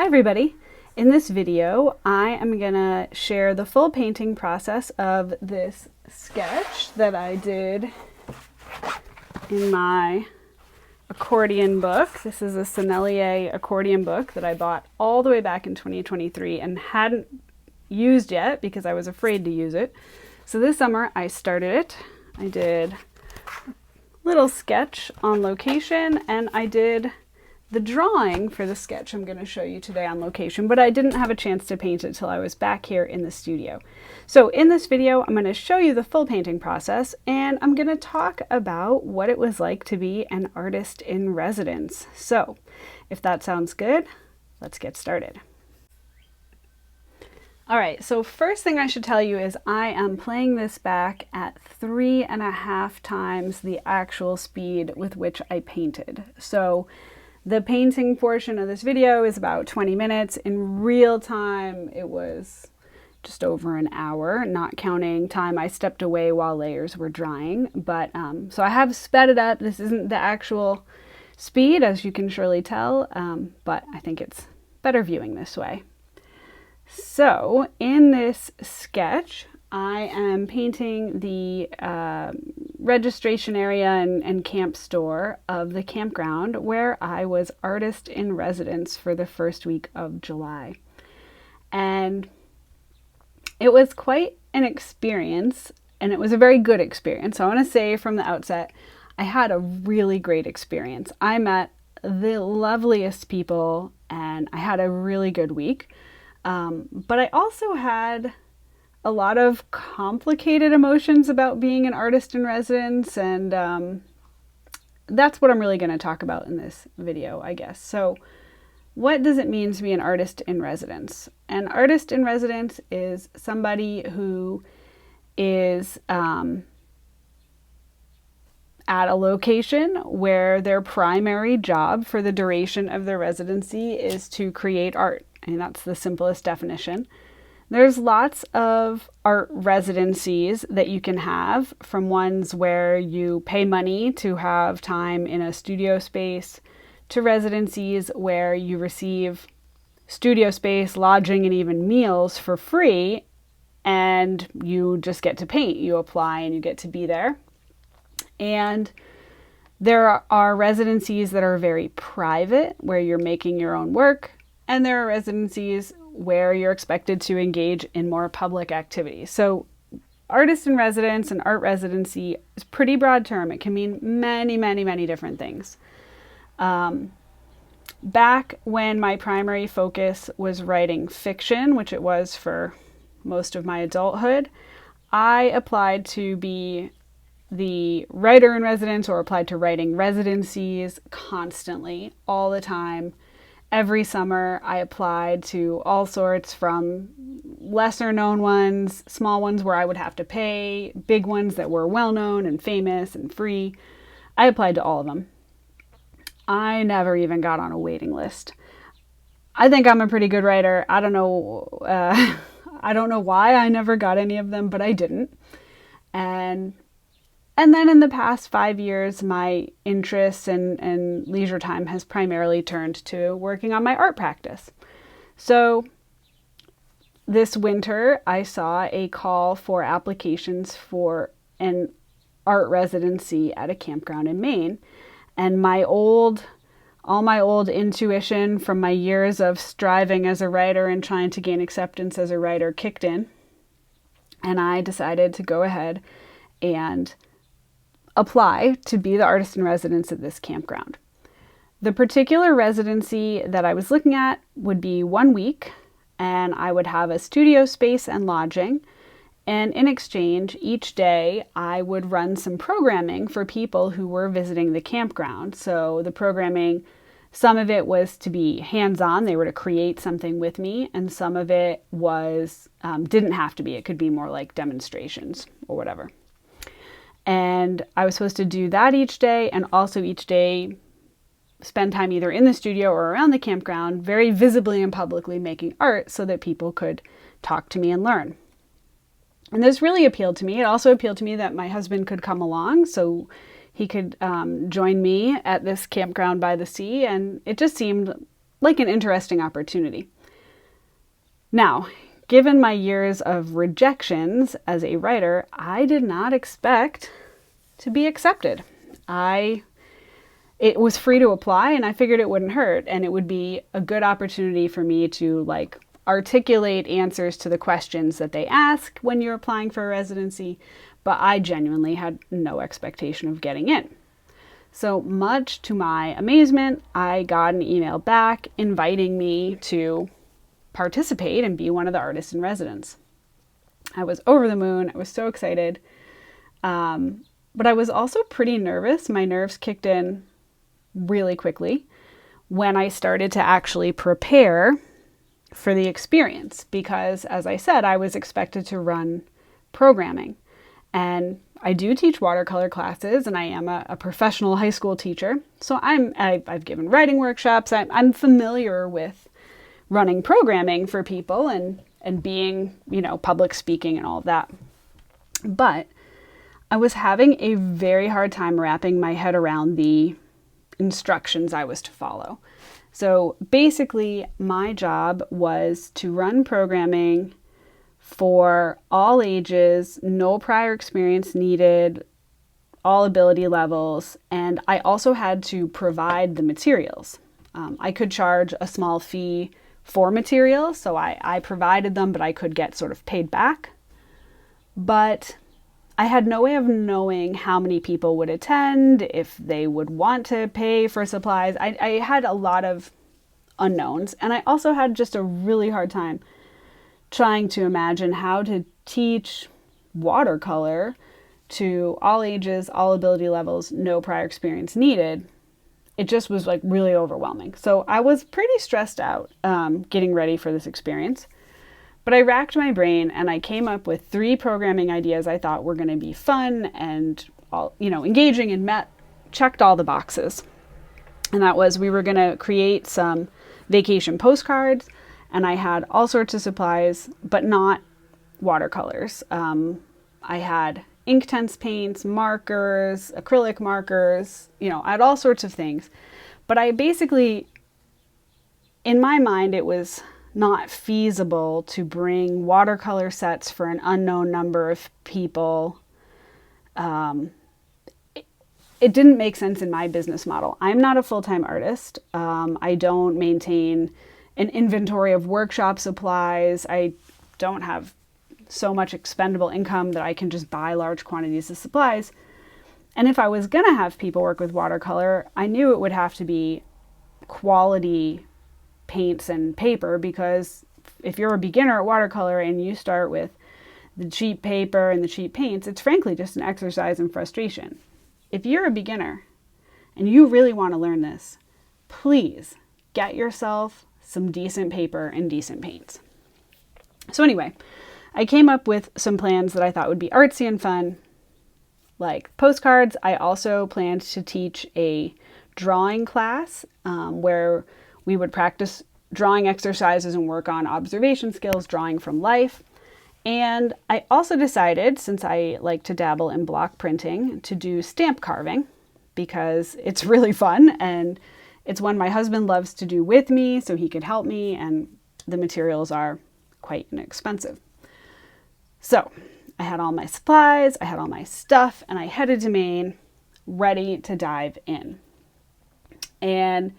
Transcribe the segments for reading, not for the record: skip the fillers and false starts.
Hi everybody! In this video I am going to share the full painting process of this sketch that I did in my accordion book. This is a Sennelier accordion book that I bought all the way back in 2023 and hadn't used yet because I was afraid to use it. So this summer I started it. I did a little sketch on location and I did the drawing for the sketch I'm going to show you today on location, but I didn't have a chance to paint it till I was back here in the studio. So in this video, I'm going to show you the full painting process, and I'm going to talk about what it was like to be an artist in residence. So if that sounds good, let's get started. All right, so first thing I should tell you is I am playing this back at 3.5 times the actual speed with which I painted. So the painting portion of this video is about 20 minutes. In real time, it was just over an hour, not counting time I stepped away while layers were drying. But so I have sped it up. This isn't the actual speed, as you can surely tell, but I think it's better viewing this way. So in this sketch, I am painting the registration area and camp store of the campground where I was artist in residence for the first week of July. And it was quite an experience, and it was a very good experience. So I want to say from the outset, I had a really great experience. I met the loveliest people and I had a really good week. But I also had a lot of complicated emotions about being an artist in residence, and that's what I'm really going to talk about in this video, I guess. So what does it mean to be an artist in residence? An artist in residence is somebody who is at a location where their primary job for the duration of their residency is to create art. I mean, that's the simplest definition. There's lots of art residencies that you can have, from ones where you pay money to have time in a studio space, to residencies where you receive studio space, lodging, and even meals for free, and you just get to paint. You apply and you get to be there. And there are residencies that are very private, where you're making your own work, and there are residencies where you're expected to engage in more public activities. So artist in residence and art residency is a pretty broad term. It can mean many, many, many different things. Back when my primary focus was writing fiction, which it was for most of my adulthood, I applied to be the writer in residence or applied to writing residencies constantly, all the time. Every summer I applied to all sorts, from lesser known ones, small ones where I would have to pay, big ones that were well known and famous and free. I applied to all of them. I never even got on a waiting list. I think I'm a pretty good writer. I don't know why I never got any of them, but I didn't. And then in the past 5 years, my interests and leisure time has primarily turned to working on my art practice. So this winter, I saw a call for applications for an art residency at a campground in Maine. And all my old intuition from my years of striving as a writer and trying to gain acceptance as a writer kicked in. And I decided to go ahead and apply to be the artist in residence at this campground. The particular residency that I was looking at would be 1 week, and I would have a studio space and lodging. And in exchange, each day I would run some programming for people who were visiting the campground. So the programming, some of it was to be hands-on. They were to create something with me, and some of it was didn't have to be. It could be more like demonstrations or whatever. And I was supposed to do that each day, and also each day spend time either in the studio or around the campground, very visibly and publicly making art so that people could talk to me and learn. And this really appealed to me. It also appealed to me that my husband could come along so he could join me at this campground by the sea. And it just seemed like an interesting opportunity. Now, given my years of rejections as a writer, I did not expect to be accepted. It was free to apply, and I figured it wouldn't hurt, and it would be a good opportunity for me to articulate answers to the questions that they ask when you're applying for a residency, but I genuinely had no expectation of getting in. So much to my amazement, I got an email back inviting me to participate and be one of the artists in residence. I was over the moon. I was so excited. But I was also pretty nervous. My nerves kicked in really quickly when I started to actually prepare for the experience, because as I said, I was expected to run programming, and I do teach watercolor classes, and I am a professional high school teacher. So I've given writing workshops. I'm familiar with running programming for people and being, public speaking and all of that. But I was having a very hard time wrapping my head around the instructions I was to follow. So basically, my job was to run programming for all ages, no prior experience needed, all ability levels, and I also had to provide the materials. I could charge a small fee for materials, so I provided them, but I could get sort of paid back. But I had no way of knowing how many people would attend, if they would want to pay for supplies. I had a lot of unknowns, and I also had just a really hard time trying to imagine how to teach watercolor to all ages, all ability levels, no prior experience needed. It just was really overwhelming. So I was pretty stressed out getting ready for this experience. But I racked my brain and I came up with 3 programming ideas I thought were going to be fun and engaging, and checked all the boxes. And that was, we were going to create some vacation postcards, and I had all sorts of supplies, but not watercolors. I had Inktense paints, markers, acrylic markers, I had all sorts of things. But I basically, in my mind, it was not feasible to bring watercolor sets for an unknown number of people. It didn't make sense in my business model. I'm not a full-time artist. I don't maintain an inventory of workshop supplies. I don't have so much expendable income that I can just buy large quantities of supplies. And if I was going to have people work with watercolor, I knew it would have to be quality paints and paper, because if you're a beginner at watercolor and you start with the cheap paper and the cheap paints, it's frankly just an exercise in frustration. If you're a beginner and you really want to learn this, please get yourself some decent paper and decent paints. So anyway, I came up with some plans that I thought would be artsy and fun, like postcards. I also planned to teach a drawing class where we would practice drawing exercises and work on observation skills, drawing from life. And I also decided, since I like to dabble in block printing, to do stamp carving, because it's really fun and it's one my husband loves to do with me so he could help me, and the materials are quite inexpensive. So I had all my supplies, I had all my stuff, and I headed to Maine, ready to dive in. And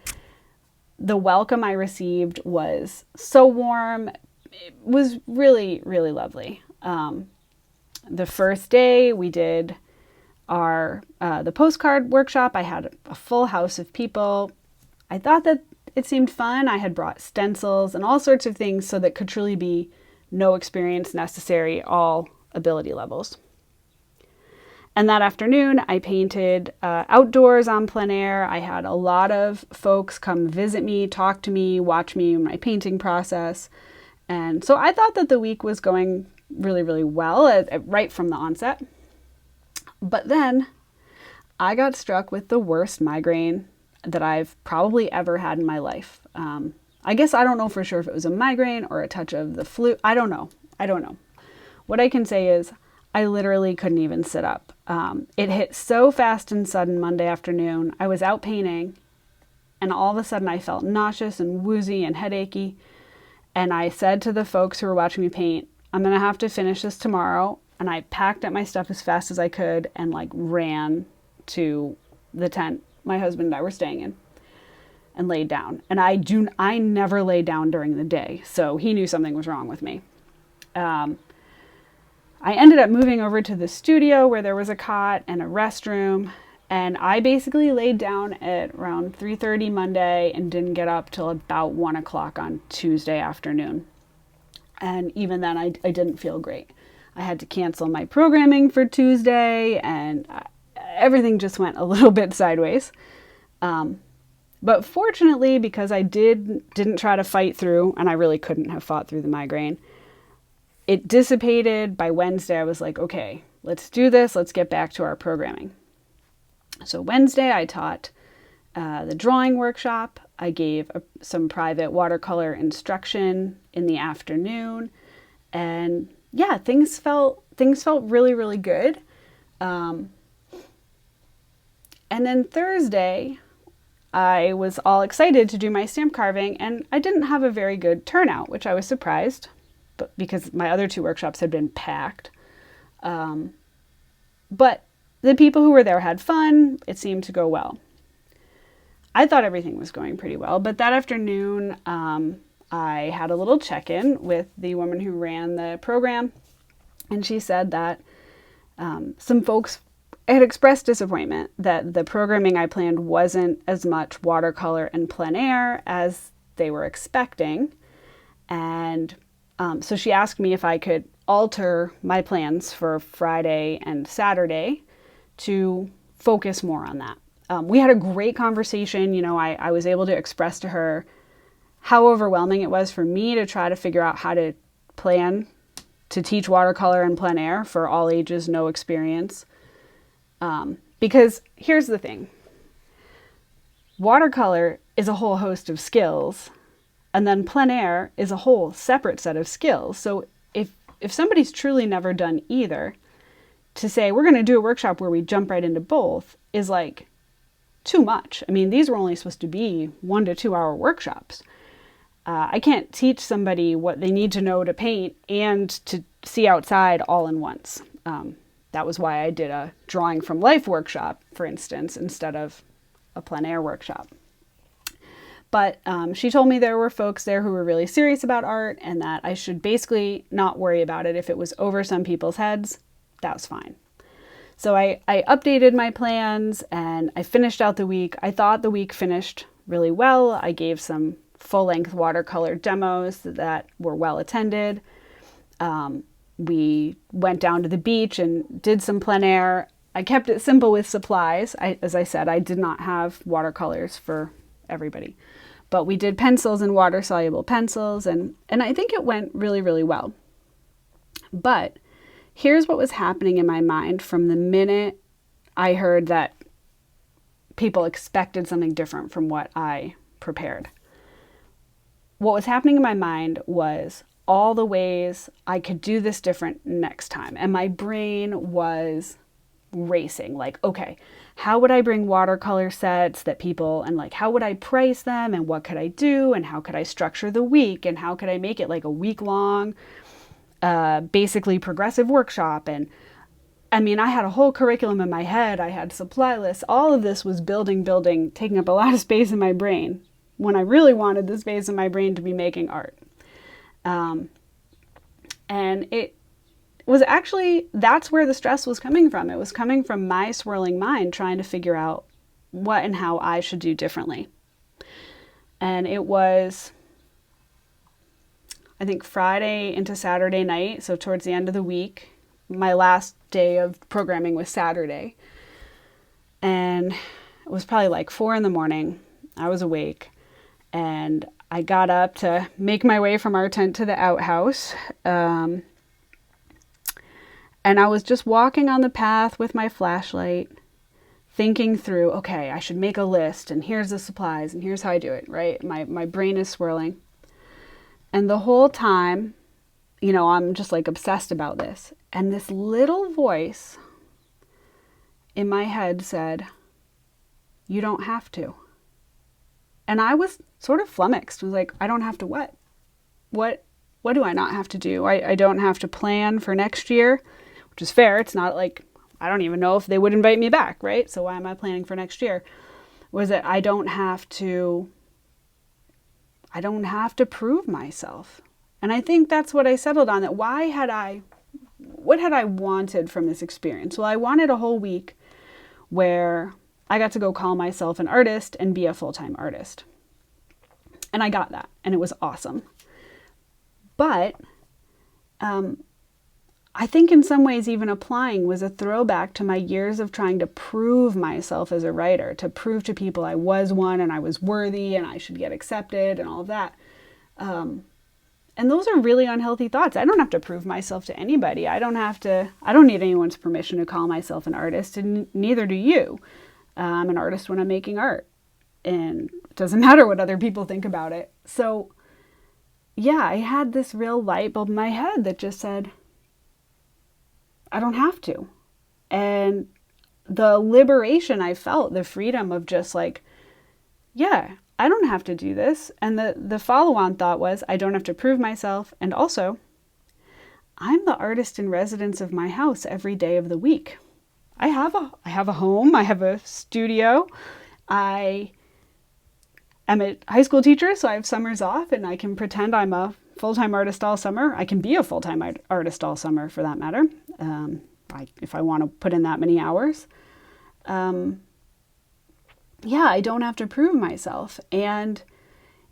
the welcome I received was so warm. It was really, really lovely. The first day we did the postcard workshop. I had a full house of people. I thought that it seemed fun. I had brought stencils and all sorts of things so that could truly be no experience necessary, all ability levels. And that afternoon, I painted outdoors on plein air. I had a lot of folks come visit me, talk to me, watch me in my painting process. And so I thought that the week was going really, really well right from the onset. But then I got struck with the worst migraine that I've probably ever had in my life. I guess I don't know for sure if it was a migraine or a touch of the flu. I don't know. What I can say is I literally couldn't even sit up. It hit so fast and sudden Monday afternoon. I was out painting and all of a sudden I felt nauseous and woozy and headachy. And I said to the folks who were watching me paint, I'm going to have to finish this tomorrow. And I packed up my stuff as fast as I could and like ran to the tent my husband and I were staying in and laid down. And I never lay down during the day. So he knew something was wrong with me. I ended up moving over to the studio where there was a cot and a restroom. And I basically laid down at around 3:30 Monday and didn't get up till about 1 o'clock on Tuesday afternoon. And even then, I didn't feel great. I had to cancel my programming for Tuesday, and everything just went a little bit sideways. But fortunately, because I didn't try to fight through, and I really couldn't have fought through the migraine, it dissipated. By Wednesday, I was like, okay, let's do this. Let's get back to our programming. So Wednesday, I taught the drawing workshop. I gave some private watercolor instruction in the afternoon. And yeah, things felt really, really good. And then Thursday, I was all excited to do my stamp carving, and I didn't have a very good turnout, which I was surprised, but because my other 2 workshops had been packed. But the people who were there had fun. It seemed to go well. I thought everything was going pretty well, but that afternoon, I had a little check-in with the woman who ran the program, and she said that some folks had expressed disappointment that the programming I planned wasn't as much watercolor and plein air as they were expecting. And so she asked me if I could alter my plans for Friday and Saturday to focus more on that. We had a great conversation. You know, I was able to express to her how overwhelming it was for me to try to figure out how to plan to teach watercolor and plein air for all ages, no experience. Because here's the thing. Watercolor is a whole host of skills, and then plein air is a whole separate set of skills. So if somebody's truly never done either, to say we're going to do a workshop where we jump right into both is like too much. I mean, these were only supposed to be 1 to 2 hour workshops. I can't teach somebody what they need to know to paint and to see outside all in once. That was why I did a drawing from life workshop, for instance, instead of a plein air workshop. But she told me there were folks there who were really serious about art and that I should basically not worry about it. If it was over some people's heads, that was fine. So I updated my plans and I finished out the week. I thought the week finished really well. I gave some full-length watercolor demos that were well attended. We went down to the beach and did some plein air. I kept it simple with supplies. As I said, I did not have watercolors for everybody. But we did pencils and water-soluble pencils, and I think it went really, really well. But here's what was happening in my mind from the minute I heard that people expected something different from what I prepared. What was happening in my mind was all the ways I could do this different next time. And my brain was racing. Like, okay, how would I bring watercolor sets that people, and like, how would I price them, and what could I do, and how could I structure the week, and how could I make it like a week-long, basically progressive workshop. And I mean, I had a whole curriculum in my head. I had supply lists. All of this was building, taking up a lot of space in my brain when I really wanted the space in my brain to be making art. And it was actually, that's where the stress was coming from. It was coming from my swirling mind trying to figure out what and how I should do differently. And it was, I think, Friday into Saturday night, so towards the end of the week. My last day of programming was Saturday. And it was probably like 4 a.m. I was awake. And I got up to make my way from our tent to the outhouse. And I was just walking on the path with my flashlight, thinking through, okay, I should make a list, and here's the supplies, and here's how I do it, right? My brain is swirling. And the whole time, you know, I'm just like obsessed about this. And this little voice in my head said, you don't have to. And I was sort of flummoxed. I was like, I don't have to what? What do I not have to do? I don't have to plan for next year, which is fair. It's not like, I don't even know if they would invite me back, right? So why am I planning for next year? Was that I don't have to prove myself. And I think that's what I settled on, that what had I wanted from this experience? Well, I wanted a whole week where I got to go call myself an artist and be a full-time artist. And I got that, and it was awesome. But I think in some ways even applying was a throwback to my years of trying to prove myself as a writer, to prove to people I was one and I was worthy and I should get accepted and all of that. And those are really unhealthy thoughts. I don't have to prove myself to anybody. I don't need anyone's permission to call myself an artist, and neither do you. I'm an artist when I'm making art, and it doesn't matter what other people think about it. So yeah, I had this real light bulb in my head that just said, I don't have to. And the liberation I felt, the freedom of just like, yeah, I don't have to do this. And the follow-on thought was, I don't have to prove myself. And also, I'm the artist in residence of my house every day of the week. I have a home. I have a studio. I am a high school teacher, so I have summers off, and I can pretend I'm a full-time artist all summer. I can be a full-time artist all summer, for that matter, if I want to put in that many hours. Yeah, I don't have to prove myself. And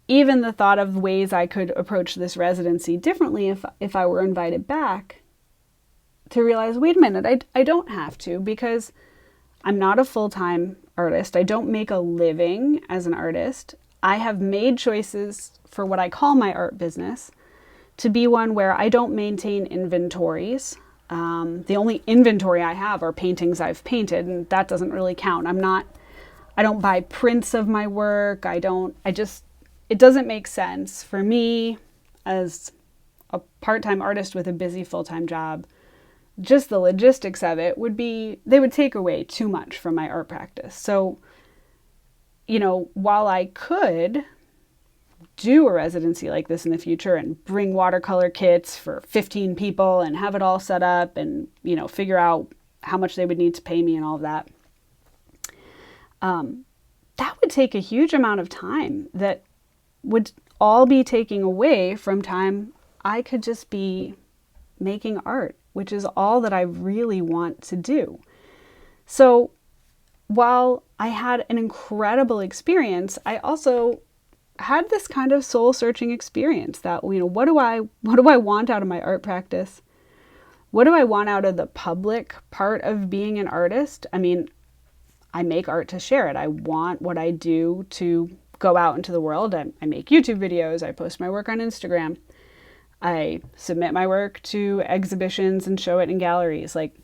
even the thought of ways I could approach this residency differently if I were invited back, to realize, wait a minute, I don't have to, because I'm not a full-time artist. I don't make a living as an artist. I have made choices for what I call my art business to be one where I don't maintain inventories. The only inventory I have are paintings I've painted, and that doesn't really count. I don't buy prints of my work. It doesn't make sense for me as a part-time artist with a busy full-time job. Just the logistics of it they would take away too much from my art practice. So, while I could do a residency like this in the future and bring watercolor kits for 15 people and have it all set up and, figure out how much they would need to pay me and all of that, that would take a huge amount of time that would all be taking away from time I could just be making art, which is all that I really want to do. So while I had an incredible experience, I also had this kind of soul-searching experience that, what do I want out of my art practice? What do I want out of the public part of being an artist? I mean, I make art to share it. I want what I do to go out into the world. I make YouTube videos. I post my work on Instagram. I submit my work to exhibitions and show it in galleries. Like,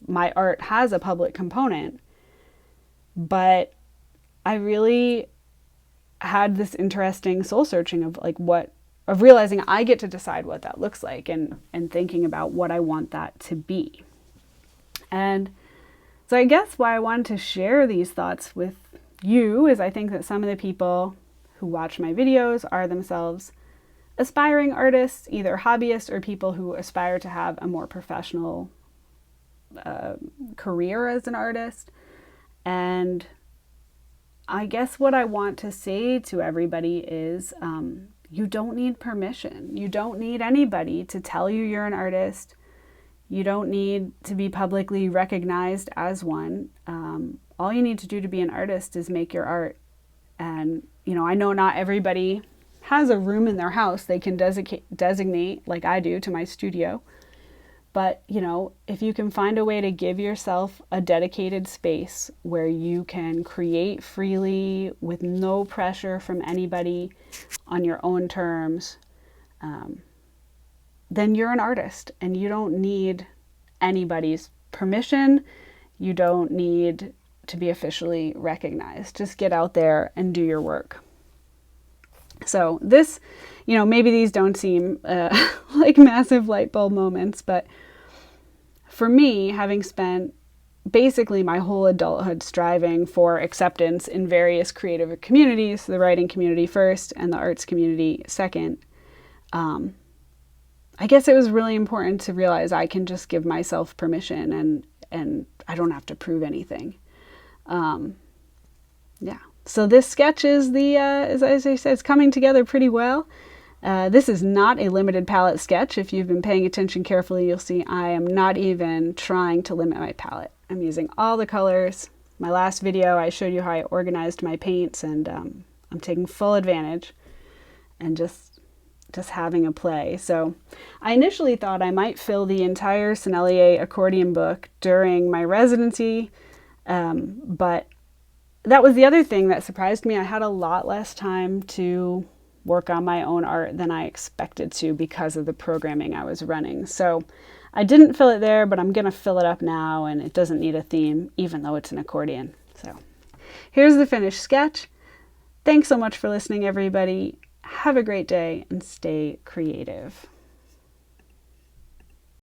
my art has a public component, but I really had this interesting soul searching of realizing I get to decide what that looks like, and thinking about what I want that to be. And so I guess why I wanted to share these thoughts with you is I think that some of the people who watch my videos are themselves aspiring artists, either hobbyists or people who aspire to have a more professional career as an artist. And I guess what I want to say to everybody is you don't need permission. You don't need anybody to tell you you're an artist. You don't need to be publicly recognized as one. All you need to do to be an artist is make your art. And, I know not everybody has a room in their house they can designate like I do to my studio. But, if you can find a way to give yourself a dedicated space where you can create freely with no pressure from anybody on your own terms, then you're an artist, and you don't need anybody's permission. You don't need to be officially recognized. Just get out there and do your work. So this, maybe these don't seem like massive light bulb moments, but for me, having spent basically my whole adulthood striving for acceptance in various creative communities, the writing community first and the arts community second. I guess it was really important to realize I can just give myself permission and I don't have to prove anything. Yeah. So this sketch is as I said, it's coming together pretty well. This is not a limited palette sketch. If you've been paying attention carefully, you'll see I am not even trying to limit my palette. I'm using all the colors. My last video, I showed you how I organized my paints, and I'm taking full advantage and just having a play. So I initially thought I might fill the entire Sennelier accordion book during my residency, but that was the other thing that surprised me. I had a lot less time to work on my own art than I expected to because of the programming I was running. So I didn't fill it there, but I'm going to fill it up now, and it doesn't need a theme, even though it's an accordion. So here's the finished sketch. Thanks so much for listening, everybody. Have a great day and stay creative.